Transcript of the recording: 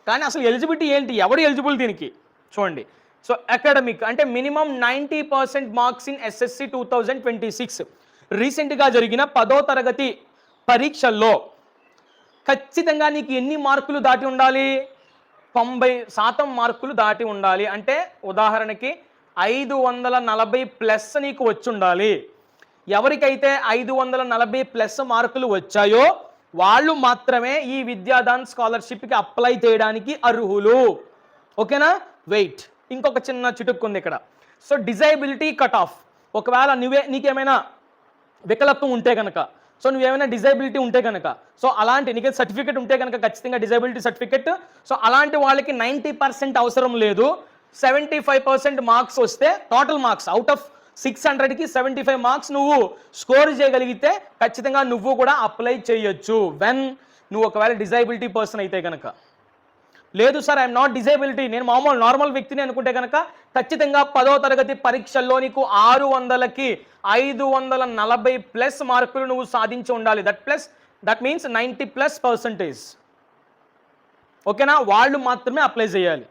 కానీ అసలు ఎలిజిబిలిటీ ఏంటి, ఎవరు ఎలిజిబుల్ దీనికి చూడండి. సో అకాడమిక్ అంటే మినిమం 90% మార్క్స్ ఇన్ ఎస్ఎస్సి 2026. రీసెంట్గా జరిగిన 10వ తరగతి పరీక్షల్లో ఖచ్చితంగా నీకు ఎన్ని మార్కులు దాటి ఉండాలి, 90% మార్కులు దాటి ఉండాలి. అంటే ఉదాహరణకి 540+ నీకు వచ్చి ఉండాలి. ఎవరికైతే 540+ మార్కులు వచ్చాయో వాళ్ళు మాత్రమే ఈ విద్యాదాన్ స్కాలర్షిప్కి అప్లై చేయడానికి అర్హులు. ఓకేనా? వెయిట్, ఇంకొక చిన్న చిటుక్కుంది ఇక్కడ. సో డిజైబిలిటీ కట్ ఆఫ్, ఒకవేళ నీకేమైనా వికలత్వం ఉంటే కనుక, సో నువ్వేమైనా డిజైబిలిటీ ఉంటే కనుక, సో అలాంటి నీకు సర్టిఫికెట్ ఉంటే కనుక ఖచ్చితంగా డిజైబిలిటీ సర్టిఫికెట్, సో అలాంటి వాళ్ళకి 90% అవసరం లేదు. 75% మార్క్స్ వస్తే, టోటల్ మార్క్స్ అవుట్ ఆఫ్ 600కి 75 మార్క్స్ నువ్వు స్కోర్ చేయగలిగితే ఖచ్చితంగా నువ్వు కూడా అప్లై చేయొచ్చు. వెన్ నువ్వు ఒకవేళ డిజైబిలిటీ పర్సన్ అయితే కనుక. లేదు సార్ ఐఎమ్ నాట్ డిజైబిలిటీ, నేను మామూలు నార్మల్ వ్యక్తిని అనుకుంటే కనుక ఖచ్చితంగా 10వ తరగతి పరీక్షల్లో నీకు 600కి 540+ మార్కులు నువ్వు సాధించి ఉండాలి. That means 90+%. ఓకేనా? వాళ్ళు మాత్రమే అప్లై చేయాలి.